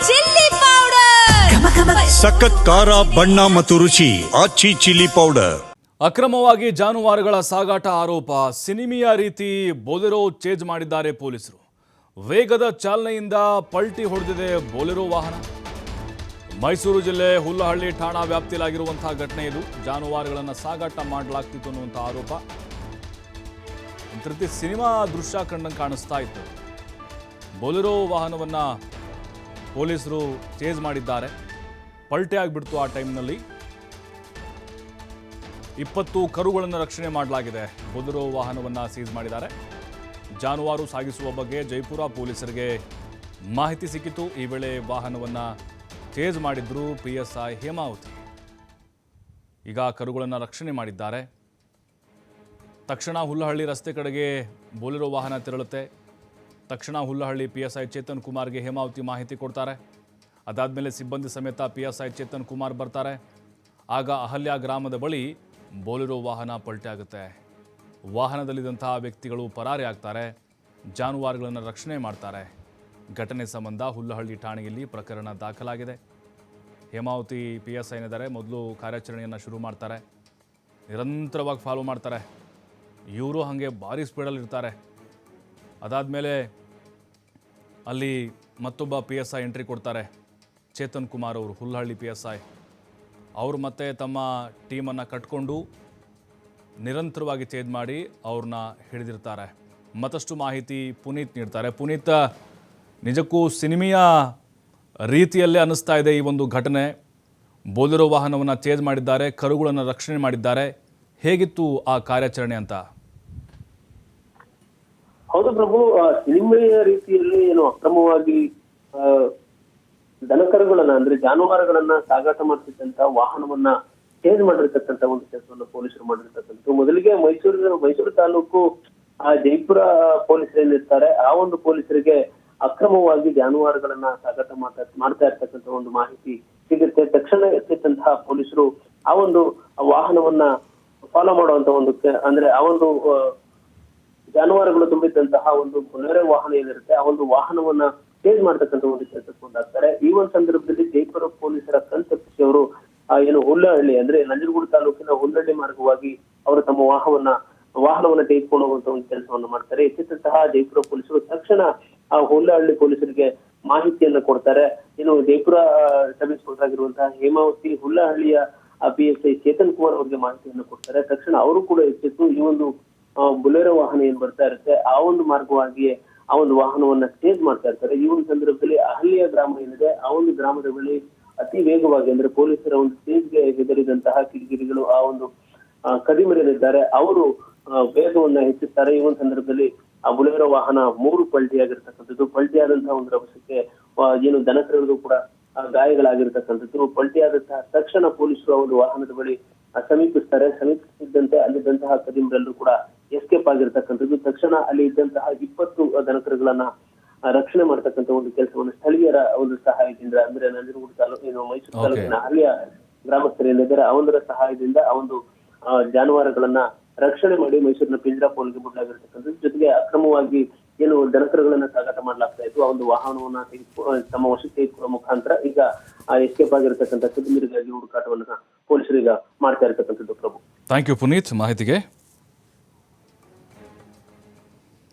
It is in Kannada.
ಚಿಲ್ಲಿ ಪೌಡರ್, ಸಖತ್ ಖಾರ ಬಣ್ಣ ಮತ್ತು ರುಚಿ ಆಚಿ ಚಿಲ್ಲಿ ಪೌಡರ್. ಅಕ್ರಮವಾಗಿ ಜಾನುವಾರುಗಳ ಸಾಗಾಟ ಆರೋಪ. ಸಿನಿಮಿಯಾ ರೀತಿ ಬೊಲೆರೋ ಚೇಜ್ ಮಾಡಿದ್ದಾರೆ ಪೊಲೀಸರು. ವೇಗದ ಚಾಲನೆಯಿಂದ ಪಲ್ಟಿ ಹೊಡೆದಿದೆ ಬೊಲೆರೋ ವಾಹನ. ಮೈಸೂರು ಜಿಲ್ಲೆ ಹುಲ್ಲಹಳ್ಳಿ ಠಾಣಾ ವ್ಯಾಪ್ತಿಯಲ್ಲಾಗಿರುವಂತಹ ಘಟನೆ ಇದು. ಜಾನುವಾರುಗಳನ್ನು ಸಾಗಾಟ ಮಾಡಲಾಗ್ತಿತ್ತು ಅನ್ನುವಂಥ ಆರೋಪ. ಒಂದು ರೀತಿ ಸಿನಿಮಾ ದೃಶ್ಯ ಕಂಡಂಗೆ ಕಾಣಿಸ್ತಾ ಇತ್ತು. ಬೊಲೆರೋ ವಾಹನವನ್ನು ಪೊಲೀಸರು ಚೇಜ್ ಮಾಡಿದ್ದಾರೆ. ಪಲ್ಟಿ ಆಗಿಬಿಡ್ತು ಆ ಟೈಮ್ನಲ್ಲಿ. 20 ಕರುಗಳನ್ನು ರಕ್ಷಣೆ ಮಾಡಲಾಗಿದೆ. ಬೊಲೆರೋ ವಾಹನವನ್ನು ಸೀಸ್ ಮಾಡಿದ್ದಾರೆ. ಜಾನುವಾರು ಸಾಗಿಸುವ ಬಗ್ಗೆ ಜೈಪುರ ಪೊಲೀಸರಿಗೆ ಮಾಹಿತಿ ಸಿಕ್ಕಿತು. ಈ ವೇಳೆ ವಾಹನವನ್ನು ಚೇಜ್ ಮಾಡಿದ್ರು PSI ಹೇಮಾವತಿ. ಈಗ ಕರುಗಳನ್ನು ರಕ್ಷಣೆ ಮಾಡಿದ್ದಾರೆ. ತಕ್ಷಣ ಹುಲ್ಲಹಳ್ಳಿ ರಸ್ತೆ ಕಡೆಗೆ ಬೊಲೆರೋ ವಾಹನ ತೆರಳುತ್ತೆ. ತಕ್ಷಣ ಹುಲ್ಲಹಳ್ಳಿ PSI ಚೇತನ್ ಕುಮಾರ್ಗೆ ಹೇಮಾವತಿ ಮಾಹಿತಿ ಕೊಡ್ತಾರೆ. ಅದಾದಮೇಲೆ ಸಿಬ್ಬಂದಿ ಸಮೇತ PSI ಚೇತನ್ ಕುಮಾರ್ ಬರ್ತಾರೆ. ಆಗ ಅಹಲ್ಯ ಗ್ರಾಮದ ಬಳಿ ಬೊಲೆರೋ ವಾಹನ ಪಲ್ಟಿ ಆಗುತ್ತೆ. ವಾಹನದಲ್ಲಿದ್ದಂತಹ ವ್ಯಕ್ತಿಗಳು ಪರಾರಿ ಆಗ್ತಾರೆ. ಜಾನುವಾರುಗಳನ್ನು ರಕ್ಷಣೆ ಮಾಡ್ತಾರೆ. ಘಟನೆ ಸಂಬಂಧ ಹುಲ್ಲಹಳ್ಳಿ ಠಾಣೆಯಲ್ಲಿ ಪ್ರಕರಣ ದಾಖಲಾಗಿದೆ. ಹೇಮಾವತಿ PSI ಏನಿದ್ದಾರೆ ಮೊದಲು ಕಾರ್ಯಾಚರಣೆಯನ್ನು ಶುರು ಮಾಡ್ತಾರೆ. ನಿರಂತರವಾಗಿ ಫಾಲೋ ಮಾಡ್ತಾರೆ. ಇವರು ಹಾಗೆ ಭಾರಿ ಸ್ಪೀಡಲ್ಲಿ ಇರ್ತಾರೆ. ಅದಾದಮೇಲೆ ಅಲ್ಲಿ ಮತ್ತೊಬ್ಬ PSI ಎಂಟ್ರಿ ಕೊಡ್ತಾರೆ. ಚೇತನ್ ಕುಮಾರ್ ಅವರು, ಹುಲ್ಲಹಳ್ಳಿ PSI ಅವರು ಮತ್ತೆ ತಮ್ಮ ಟೀಮನ್ನು ಕಟ್ಕೊಂಡು ನಿರಂತರವಾಗಿ ಚೇಂಜ್ ಮಾಡಿ ಅವ್ರನ್ನ ಹಿಡಿದಿರ್ತಾರೆ. ಮತ್ತಷ್ಟು ಮಾಹಿತಿ ಪುನೀತ್ ನೀಡ್ತಾರೆ. ಪುನೀತ್, ನಿಜಕ್ಕೂ ಸಿನಿಮೆಯ ರೀತಿಯಲ್ಲೇ ಅನ್ನಿಸ್ತಾ ಇದೆ ಈ ಒಂದು ಘಟನೆ. ಬೊಲೆರೋ ವಾಹನವನ್ನು ಚೇಂಜ್ ಮಾಡಿದ್ದಾರೆ, ಕರುಗಳನ್ನು ರಕ್ಷಣೆ ಮಾಡಿದ್ದಾರೆ. ಹೇಗಿತ್ತು ಆ ಕಾರ್ಯಾಚರಣೆ ಅಂತ? ಹೌದು ಪ್ರಭು, ಸಿನಿಮೆಯ ರೀತಿಯಲ್ಲಿ ಏನು ಅಕ್ರಮವಾಗಿ ದನಕರುಗಳನ್ನ ಅಂದ್ರೆ ಜಾನುವಾರುಗಳನ್ನ ಸಾಗಾಟ ಮಾಡ್ತಿದ್ದಂತ ವಾಹನವನ್ನ ಚೇಂಜ್ ಮಾಡಿರ್ತಕ್ಕಂಥ ಒಂದು ಕೆಲಸವನ್ನು ಪೊಲೀಸರು ಮಾಡಿರ್ತಕ್ಕಂಥ. ಮೊದಲಿಗೆ ಮೈಸೂರು ತಾಲೂಕು ಜೈಪುರ ಪೊಲೀಸರು ಏನಿರ್ತಾರೆ ಆ ಒಂದು ಪೊಲೀಸರಿಗೆ ಅಕ್ರಮವಾಗಿ ಜಾನುವಾರುಗಳನ್ನ ಸಾಗಾಟ ಮಾಡ್ತಾ ಇರ್ತಕ್ಕಂಥ ಒಂದು ಮಾಹಿತಿ ಸಿಗುತ್ತೆ. ತಕ್ಷಣ ಎತ್ತಿದಂತಹ ಪೊಲೀಸರು ಆ ಒಂದು ವಾಹನವನ್ನ ಫಾಲೋ ಮಾಡುವಂತ ಒಂದು ಅಂದ್ರೆ ಆ ಒಂದು ಜಾನುವಾರುಗಳು ತುಂಬಿದ್ದಂತಹ ಒಂದು ಬೊಲೆರೋ ವಾಹನ ಏನಿರುತ್ತೆ ಆ ಒಂದು ವಾಹನವನ್ನ ಚೇಂಜ್ ಮಾಡ್ತಕ್ಕಂಥ ಒಂದು ಕೆಲಸಕ್ಕೆ ಮುಂದಾಗ್ತಾರೆ. ಈ ಒಂದು ಸಂದರ್ಭದಲ್ಲಿ ಜೈಪುರ ಪೊಲೀಸರ ಕಣ್ತಪ್ಪಿಸಿ ಅವರು ಏನು ಹುಲ್ಲಹಳ್ಳಿ ಅಂದ್ರೆ ನಂಜನಗೂಡು ತಾಲೂಕಿನ ಹುಲ್ಲಹಳ್ಳಿ ಮಾರ್ಗವಾಗಿ ಅವರು ತಮ್ಮ ವಾಹನವನ್ನ ತೆಗೆದುಕೊಂಡು ಹೋಗುವಂತ ಒಂದು ಕೆಲಸವನ್ನು ಮಾಡ್ತಾರೆ. ಎತ್ತಿದಂತಹ ಜೈಪುರ ಪೊಲೀಸರು ತಕ್ಷಣ ಆ ಹುಲ್ಲಹಳ್ಳಿ ಪೊಲೀಸರಿಗೆ ಮಾಹಿತಿಯನ್ನ ಕೊಡ್ತಾರೆ. ಏನು ಜೈಪುರ ಸಬ್ ಇನ್ಸ್ಪೆಕ್ಟರ್ ಆಗಿರುವಂತಹ ಹೇಮಾವತಿ ಹುಲ್ಲಹಳ್ಳಿಯ PSI ಚೇತನ್ ಕುಮಾರ್ ಅವರಿಗೆ ಮಾಹಿತಿಯನ್ನು ಕೊಡ್ತಾರೆ. ತಕ್ಷಣ ಅವರು ಕೂಡ ಎಚ್ಚೆತ್ತು ಈ ಒಂದು ಬೊಲೆರೋ ವಾಹನ ಏನ್ ಬರ್ತಾ ಇರುತ್ತೆ ಆ ಒಂದು ಮಾರ್ಗವಾಗಿಯೇ ಆ ಒಂದು ವಾಹನವನ್ನ ಚೇಂಜ್ ಮಾಡ್ತಾ ಇರ್ತಾರೆ. ಈ ಒಂದು ಸಂದರ್ಭದಲ್ಲಿ ಅಹಲ್ಯ ಗ್ರಾಮ ಏನಿದೆ ಆ ಒಂದು ಗ್ರಾಮದ ಬಳಿ ಅತಿ ವೇಗವಾಗಿ ಅಂದ್ರೆ ಪೊಲೀಸರ ಒಂದು ಸ್ಟೇಜ್ಗೆ ಹೆದರಿದಂತಹ ಕಿಡಿಗೇಡಿಗಳು ಆ ಒಂದು ಕದಿಮರೇನಿದ್ದಾರೆ ಅವರು ವೇಗವನ್ನ ಹೆಚ್ಚುತ್ತಾರೆ. ಈ ಒಂದು ಸಂದರ್ಭದಲ್ಲಿ ಆ ಬೊಲೆರೋ ವಾಹನ 3 ಪಲ್ಟಿಯಾಗಿರ್ತಕ್ಕಂಥದ್ದು. ಪಲ್ಟಿಯಾದಂತಹ ಒಂದು ರಭಸಕ್ಕೆ ಏನು ದನಕರುಗಳು ಕೂಡ ಗಾಯಗಳಾಗಿರ್ತಕ್ಕಂಥದ್ದು. ಪಲ್ಟಿಯಾದಂತಹ ತಕ್ಷಣ ಪೊಲೀಸರು ಆ ಒಂದು ವಾಹನದ ಬಳಿ ಸಮೀಪಿಸಿದ್ದಂತೆ ಅಲ್ಲಿದ್ದಂತಹ ಕದಿಮರೆಲ್ಲರೂ ಕೂಡ ಎಸ್ಕೇಪ್ ಆಗಿರ್ತಕ್ಕಂಥದ್ದು. ತಕ್ಷಣ ಅಲ್ಲಿ ಇದ್ದಂತಹ 20 ದನಕರುಗಳನ್ನ ರಕ್ಷಣೆ ಮಾಡ್ತಕ್ಕಂಥ ಒಂದು ಕೆಲಸವನ್ನು ಸ್ಥಳೀಯರ ಒಂದು ಸಹಾಯದಿಂದ ಅಂದ್ರೆ ನಂಜನಗೂಡು ತಾಲೂಕಿನ ಮೈಸೂರು ತಾಲೂಕಿನ ಅಹಲ್ಯ ಗ್ರಾಮಸ್ಥರೇನಿದ್ದಾರೆ ಅವರ ಸಹಾಯದಿಂದ ಆ ಒಂದು ಜಾನುವಾರುಗಳನ್ನ ರಕ್ಷಣೆ ಮಾಡಿ ಮೈಸೂರಿನ ಪಿಂಜರಾಪೋಲ್ಗೆ ಬಿಡಲಾಗಿರ್ತಕ್ಕಂಥದ್ದು. ಜೊತೆಗೆ ಅಕ್ರಮವಾಗಿ ಏನು ದನಕರುಗಳನ್ನ ಸಾಗಾಟ ಮಾಡ್ಲಾಗ್ತಾ ಇತ್ತು ಆ ಒಂದು ವಾಹನವನ್ನ ತಮ್ಮ ವಶಕ್ಕೆ ತೆಗೆದುಕೊಳ್ಳುವ ಮುಖಾಂತರ ಈಗ ಎಸ್ಕೇಪ್ ಆಗಿರ್ತಕ್ಕಂಥ ಕದಿಮರಿಗಾಗಿ ಹುಡುಕಾಟವನ್ನ ಪೊಲೀಸರು ಈಗ ಮಾಡ್ತಾ ಇರ್ತಕ್ಕಂಥದ್ದು. ಪ್ರಭು, ಥ್ಯಾಂಕ್ ಯು ಪುನೀತ್ ಮಾಹಿತಿಗೆ.